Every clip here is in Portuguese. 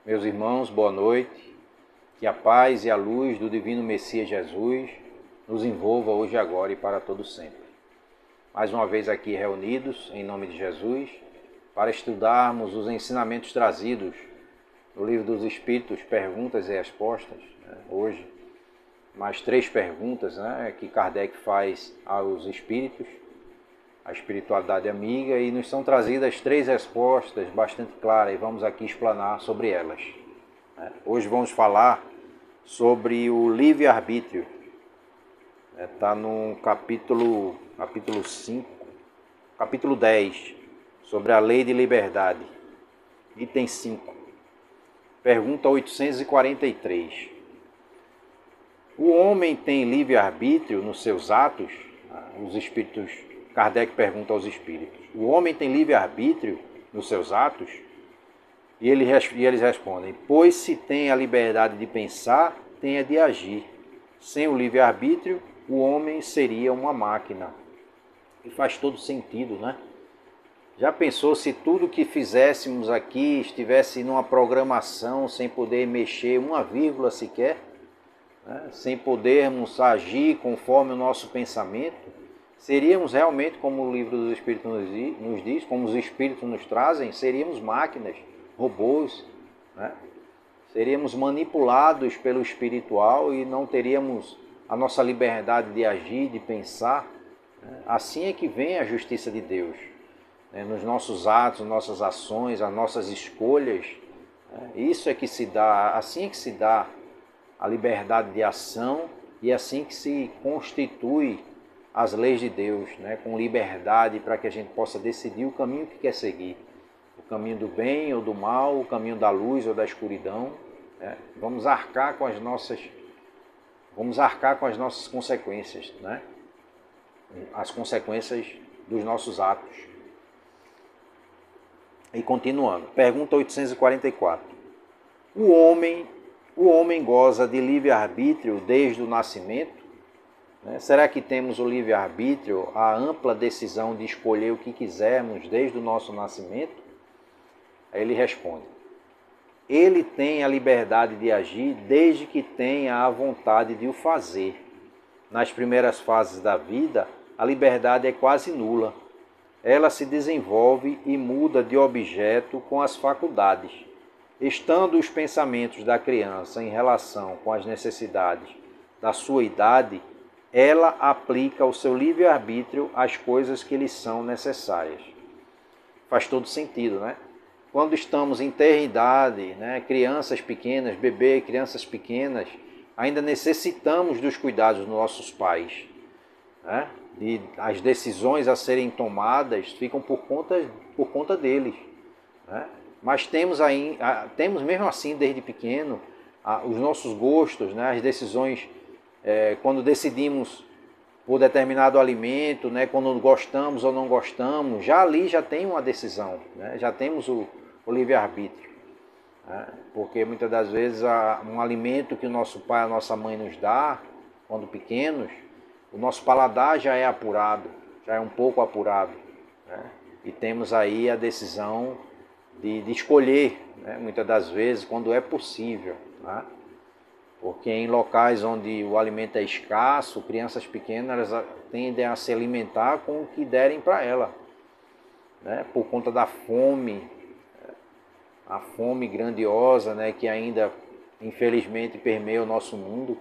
Meus irmãos, boa noite. Que a paz e a luz do divino Messias Jesus nos envolva hoje, agora e para todo sempre. Mais uma vez aqui reunidos, em nome de Jesus, para estudarmos os ensinamentos trazidos no Livro dos Espíritos, Perguntas e Respostas. Hoje, mais 3 perguntas que Kardec faz aos Espíritos, a espiritualidade amiga, e nos são trazidas 3 respostas bastante claras e vamos aqui explanar sobre elas. Hoje vamos falar sobre o livre-arbítrio. Está no capítulo 5, capítulo 10, sobre a lei de liberdade, item 5, pergunta 843. O homem tem livre-arbítrio nos seus atos? Os espíritos, Kardec pergunta aos espíritos. O homem tem livre-arbítrio nos seus atos? E eles respondem: pois se tem a liberdade de pensar, tem a de agir. Sem o livre-arbítrio, o homem seria uma máquina. E faz todo sentido, né? Já pensou se tudo que fizéssemos aqui estivesse numa programação, sem poder mexer uma vírgula sequer, né? Sem podermos agir conforme o nosso pensamento? Seríamos realmente, como o livro dos Espíritos nos diz, como os Espíritos nos trazem, seríamos máquinas, robôs, né? Seríamos manipulados pelo espiritual e não teríamos a nossa liberdade de agir, de pensar. Assim é que vem a justiça de Deus, nos nossos atos, nossas ações, as nossas escolhas. Isso é que se dá, assim é que se dá a liberdade de ação e assim que se constitui as leis de Deus, com liberdade para que a gente possa decidir o caminho que quer seguir. O caminho do bem ou do mal, o caminho da luz ou da escuridão. Vamos arcar com as nossas consequências, as consequências dos nossos atos. E continuando, pergunta 844. O homem goza de livre-arbítrio desde o nascimento? Será que temos o livre-arbítrio, a ampla decisão de escolher o que quisermos desde o nosso nascimento? Aí ele responde: ele tem a liberdade de agir desde que tenha a vontade de o fazer. Nas primeiras fases da vida, a liberdade é quase nula. Ela se desenvolve e muda de objeto com as faculdades. Estando os pensamentos da criança em relação com as necessidades da sua idade, ela aplica o seu livre-arbítrio às coisas que lhe são necessárias. Faz todo sentido, né? Quando estamos em ter idade, crianças pequenas, crianças pequenas, ainda necessitamos dos cuidados dos nossos pais. E as decisões a serem tomadas ficam por conta deles. Mas temos mesmo assim, desde pequeno, os nossos gostos, as decisões, quando decidimos por determinado alimento, quando gostamos ou não gostamos, já tem uma decisão, já temos o livre-arbítrio. Porque muitas das vezes um alimento que o nosso pai, a nossa mãe nos dá, quando pequenos, o nosso paladar já é apurado, já é um pouco apurado. E temos aí a decisão de escolher, muitas das vezes, quando é possível. Porque em locais onde o alimento é escasso, crianças pequenas elas tendem a se alimentar com o que derem para ela, por conta da fome, a fome grandiosa, que ainda infelizmente permeia o nosso mundo.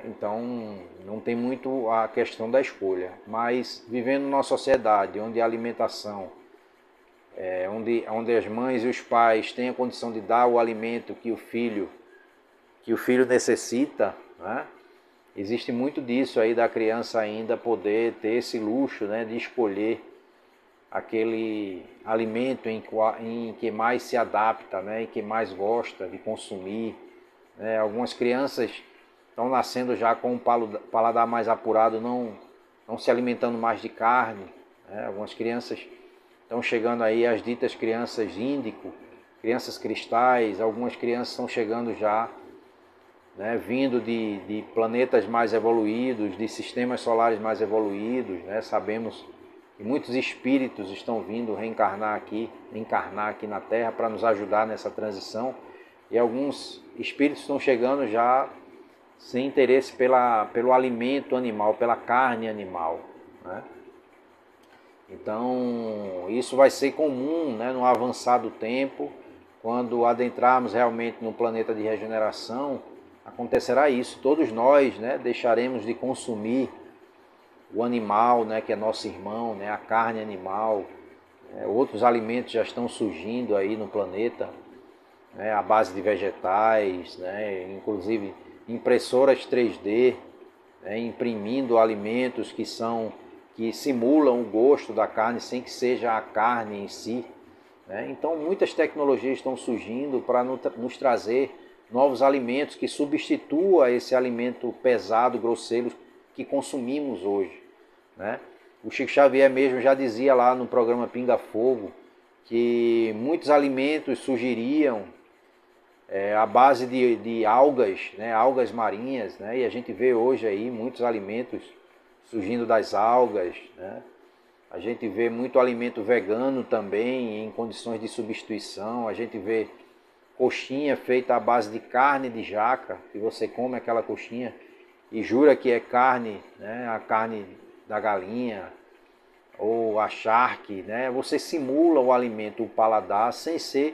Então não tem muito a questão da escolha, mas vivendo numa sociedade onde a alimentação, onde as mães e os pais têm a condição de dar o alimento que o filho necessita, existe muito disso aí da criança ainda poder ter esse luxo, de escolher aquele alimento em que mais se adapta, e que mais gosta de consumir. Algumas crianças estão nascendo já com um paladar mais apurado, não se alimentando mais de carne. Algumas crianças estão chegando aí as ditas crianças índico, crianças cristais. Algumas crianças estão chegando já, vindo de planetas mais evoluídos, de sistemas solares mais evoluídos. Sabemos E muitos espíritos estão vindo encarnar aqui na Terra para nos ajudar nessa transição. E alguns espíritos estão chegando já sem interesse pelo alimento animal, pela carne animal, né? Então, isso vai ser comum, né, no avançar do tempo, quando adentrarmos realmente no planeta de regeneração, acontecerá isso. Todos nós, né, deixaremos de consumir o animal, né, que é nosso irmão, né, a carne animal. Outros alimentos já estão surgindo aí no planeta, né, à base de vegetais, né, inclusive impressoras 3D, né, imprimindo alimentos que simulam o gosto da carne sem que seja a carne em si, né? Então muitas tecnologias estão surgindo para nos trazer novos alimentos que substituam esse alimento pesado, grosseiro que consumimos hoje, né? O Chico Xavier mesmo já dizia lá no programa Pinga Fogo que muitos alimentos surgiriam à base de algas, né, algas marinhas, né, e a gente vê hoje aí muitos alimentos surgindo das algas, né? A gente vê muito alimento vegano também em condições de substituição. A gente vê coxinha feita à base de carne de jaca, que você come aquela coxinha e jura que é carne, né, a carne da galinha ou a charque, né? Você simula o alimento, o paladar, sem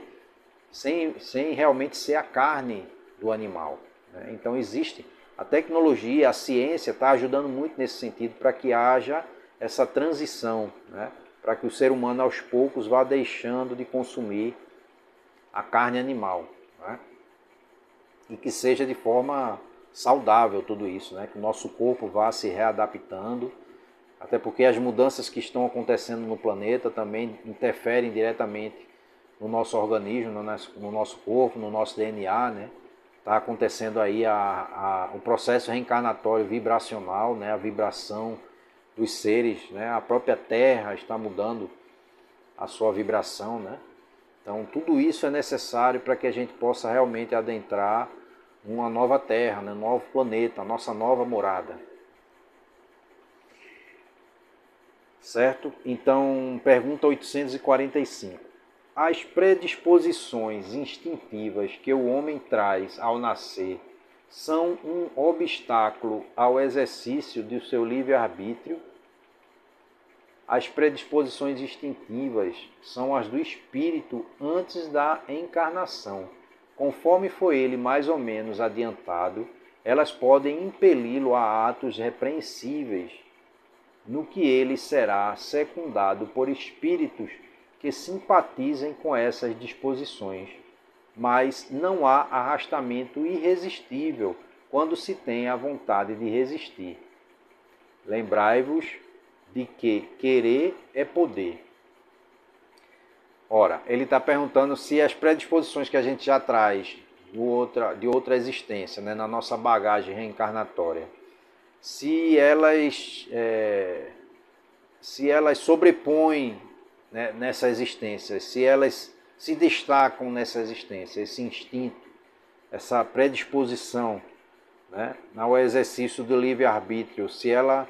realmente ser a carne do animal, né? Então existe a tecnologia, a ciência está ajudando muito nesse sentido para que haja essa transição, né? Para que o ser humano aos poucos vá deixando de consumir a carne animal, né? E que seja de forma saudável tudo isso, né? Que o nosso corpo vá se readaptando, até porque as mudanças que estão acontecendo no planeta também interferem diretamente no nosso organismo, no nosso corpo, no nosso DNA, né? Está acontecendo aí o processo reencarnatório vibracional, né? A vibração dos seres, né? A própria Terra está mudando a sua vibração, né? Então tudo isso é necessário para que a gente possa realmente adentrar uma nova Terra, né? Um novo planeta, a nossa nova morada. Certo? Então, pergunta 845. As predisposições instintivas que o homem traz ao nascer são um obstáculo ao exercício do seu livre-arbítrio? As predisposições instintivas são as do espírito antes da encarnação. Conforme foi ele mais ou menos adiantado, elas podem impeli-lo a atos repreensíveis, no que ele será secundado por espíritos que simpatizem com essas disposições, mas não há arrastamento irresistível quando se tem a vontade de resistir. Lembrai-vos de que querer é poder. Ora, ele está perguntando se as predisposições que a gente já traz de outra existência, né, na nossa bagagem reencarnatória, se elas sobrepõem, né, nessa existência, se elas se destacam nessa existência, esse instinto, essa predisposição, né, ao exercício do livre-arbítrio, se ela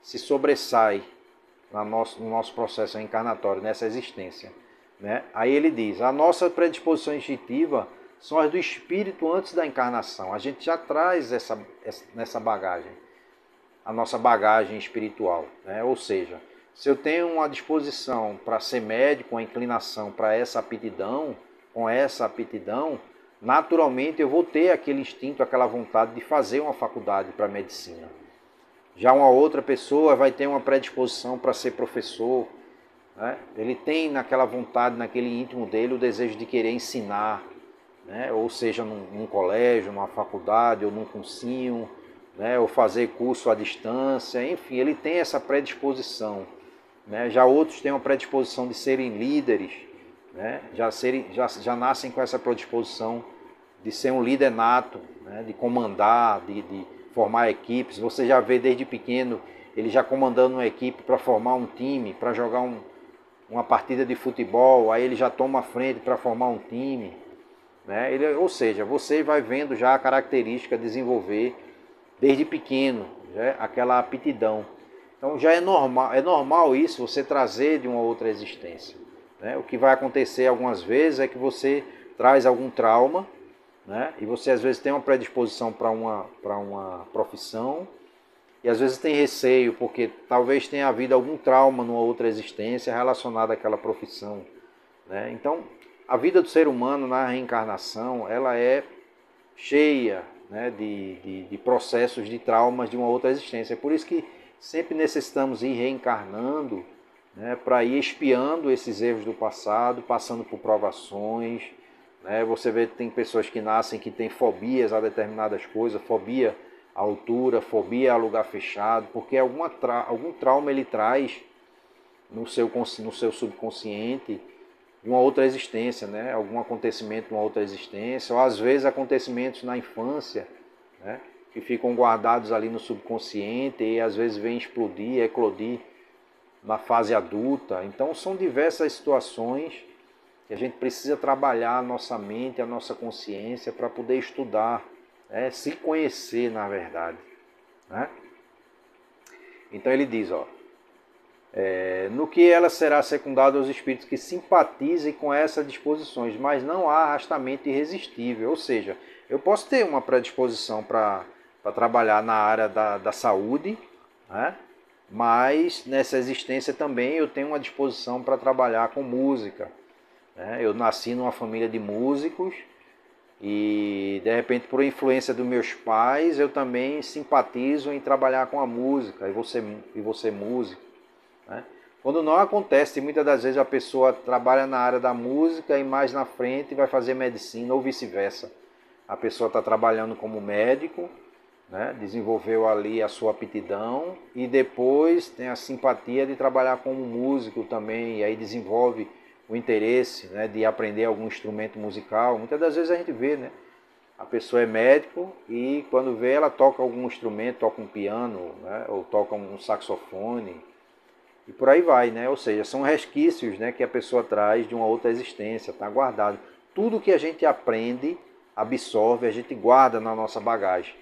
se sobressai no nosso processo reencarnatório, nessa existência, né? Aí ele diz, a nossa predisposição instintiva são as do espírito antes da encarnação. A gente já traz nessa bagagem, a nossa bagagem espiritual, né? Ou seja, se eu tenho uma disposição para ser médico, uma inclinação para essa aptidão, com essa aptidão, naturalmente eu vou ter aquele instinto, aquela vontade de fazer uma faculdade para medicina. Já uma outra pessoa vai ter uma predisposição para ser professor, né? Ele tem naquela vontade, naquele íntimo dele, o desejo de querer ensinar, né? Ou seja, num colégio, numa faculdade, ou num cursinho, né? Ou fazer curso à distância, enfim, ele tem essa predisposição, né? Já outros têm uma predisposição de serem líderes, né? Já nascem com essa predisposição de ser um líder nato, né? De comandar, de formar equipes. Você já vê desde pequeno ele já comandando uma equipe para formar um time, para jogar uma partida de futebol, aí ele já toma a frente para formar um time, né? Ou seja, você vai vendo já a característica desenvolver desde pequeno, né? Aquela aptidão. Então já é normal isso, você trazer de uma outra existência. Né? O que vai acontecer algumas vezes é que você traz algum trauma, né? E você às vezes tem uma predisposição para uma profissão, e às vezes tem receio, porque talvez tenha havido algum trauma numa outra existência relacionada àquela profissão. Né? Então, a vida do ser humano na reencarnação, ela é cheia, né, de processos de traumas de uma outra existência. É por isso que sempre necessitamos ir reencarnando, né, para ir expiando esses erros do passado, passando por provações. Né? Você vê que tem pessoas que nascem que têm fobias a determinadas coisas, fobia à altura, fobia a lugar fechado, porque algum trauma ele traz no seu subconsciente de uma outra existência, né? Algum acontecimento de uma outra existência, ou às vezes acontecimentos na infância, né? Que ficam guardados ali no subconsciente e às vezes vêm explodir, eclodir na fase adulta. Então são diversas situações que a gente precisa trabalhar a nossa mente, a nossa consciência para poder estudar, né? Se conhecer na verdade. Né? Então ele diz, ó, no que ela será secundada aos espíritos que simpatizem com essas disposições, mas não há arrastamento irresistível. Ou seja, eu posso ter uma predisposição para trabalhar na área da saúde, né? Mas nessa existência também eu tenho uma disposição para trabalhar com música. Né? Eu nasci numa família de músicos e de repente por influência dos meus pais eu também simpatizo em trabalhar com a música e você músico. Né? Quando não acontece, muitas das vezes a pessoa trabalha na área da música e mais na frente vai fazer medicina ou vice-versa. A pessoa está trabalhando como médico, né? Desenvolveu ali a sua aptidão e depois tem a simpatia de trabalhar como músico também, e aí desenvolve o interesse, né, de aprender algum instrumento musical. Muitas das vezes a gente vê, né? A pessoa é médico e quando vê ela toca algum instrumento, toca um piano, né, ou toca um saxofone, e por aí vai, né? Ou seja, são resquícios, né, que a pessoa traz de uma outra existência, está guardado. Tudo que a gente aprende, absorve, a gente guarda na nossa bagagem.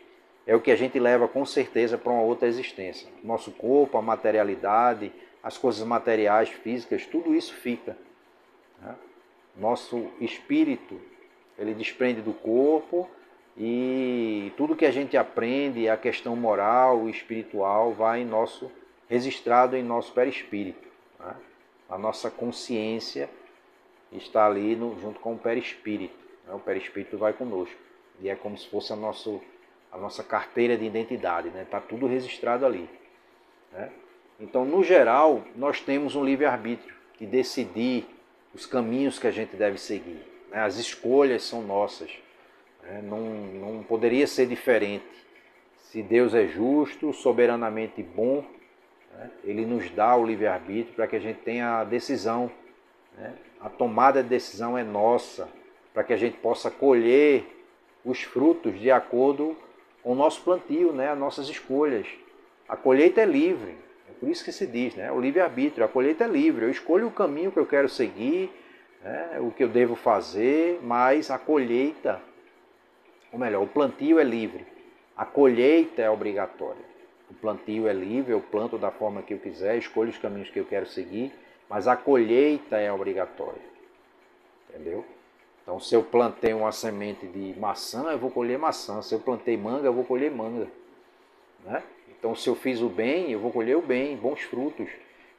É o que a gente leva com certeza para uma outra existência. Nosso corpo, a materialidade, as coisas materiais, físicas, tudo isso fica. Né? Nosso espírito, ele desprende do corpo e tudo que a gente aprende, a questão moral e espiritual, vai em nosso registrado em nosso perispírito. Né? A nossa consciência está ali junto com o perispírito. Né? O perispírito vai conosco. E é como se fosse a nossa carteira de identidade. Está, né? Tudo registrado ali. Né? Então, no geral, nós temos um livre-arbítrio de decidir os caminhos que a gente deve seguir. Né? As escolhas são nossas. Né? Não poderia ser diferente. Se Deus é justo, soberanamente bom, ele nos dá o livre-arbítrio para que a gente tenha a decisão. Né? A tomada de decisão é nossa, para que a gente possa colher os frutos de acordo com o nosso plantio, né? As nossas escolhas. A colheita é livre, é por isso que se diz, né? O livre-arbítrio, a colheita é livre. Eu escolho o caminho que eu quero seguir, né? O que eu devo fazer, mas a colheita, ou melhor, o plantio é livre. A colheita é obrigatória. O plantio é livre, eu planto da forma que eu quiser, escolho os caminhos que eu quero seguir, mas a colheita é obrigatória. Entendeu? Então, se eu plantei uma semente de maçã, eu vou colher maçã. Se eu plantei manga, eu vou colher manga. Né? Então, se eu fiz o bem, eu vou colher o bem, bons frutos.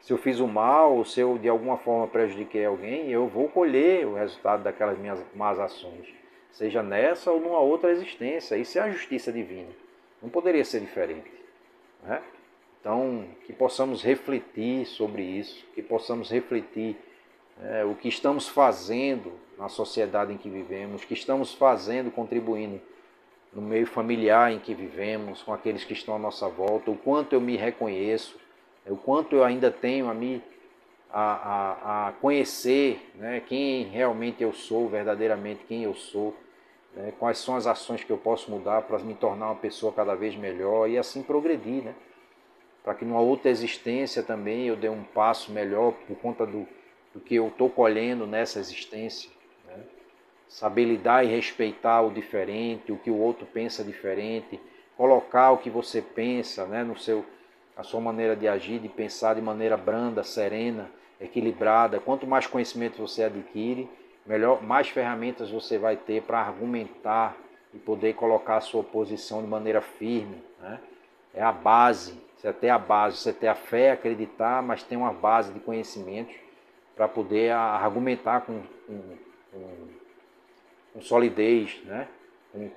Se eu fiz o mal, se eu de alguma forma prejudiquei alguém, eu vou colher o resultado daquelas minhas más ações. Seja nessa ou numa outra existência. Isso é a justiça divina. Não poderia ser diferente. Né? Então, que possamos refletir sobre isso, que possamos refletir o que estamos fazendo na sociedade em que vivemos, o que estamos fazendo, contribuindo no meio familiar em que vivemos, com aqueles que estão à nossa volta, o quanto eu me reconheço, o quanto eu ainda tenho a conhecer, né, quem realmente eu sou, verdadeiramente quem eu sou, né, quais são as ações que eu posso mudar para me tornar uma pessoa cada vez melhor e assim progredir, né? Para que numa outra existência também eu dê um passo melhor por conta do que eu estou colhendo nessa existência. Né? Saber lidar e respeitar o diferente, o que o outro pensa diferente, colocar o que você pensa, né, a sua maneira de agir, de pensar de maneira branda, serena, equilibrada. Quanto mais conhecimento você adquire, melhor, mais ferramentas você vai ter para argumentar e poder colocar a sua posição de maneira firme, né? É a base, você tem a base, você tem a fé, acreditar, mas tem uma base de conhecimentos para poder argumentar com solidez, né?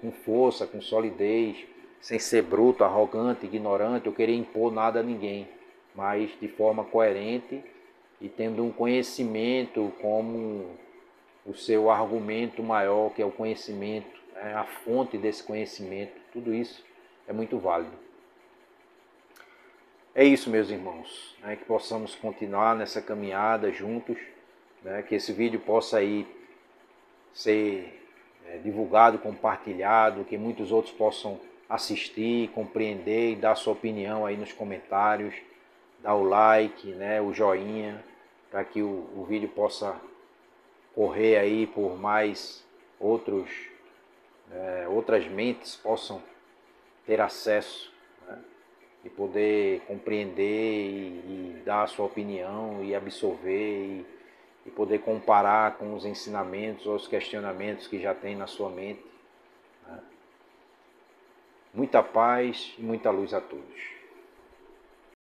Com força, com solidez, sem ser bruto, arrogante, ignorante ou querer impor nada a ninguém, mas de forma coerente e tendo um conhecimento como o seu argumento maior, que é o conhecimento, né? A fonte desse conhecimento, tudo isso é muito válido. É isso, meus irmãos, né? Que possamos continuar nessa caminhada juntos, né? Que esse vídeo possa aí ser divulgado, compartilhado, que muitos outros possam assistir, compreender e dar sua opinião aí nos comentários, dar o like, né, o joinha, para que o vídeo possa correr aí por mais outras mentes possam ter acesso, né, e poder compreender e dar a sua opinião e absorver e poder comparar com os ensinamentos ou os questionamentos que já tem na sua mente. Muita paz e muita luz a todos.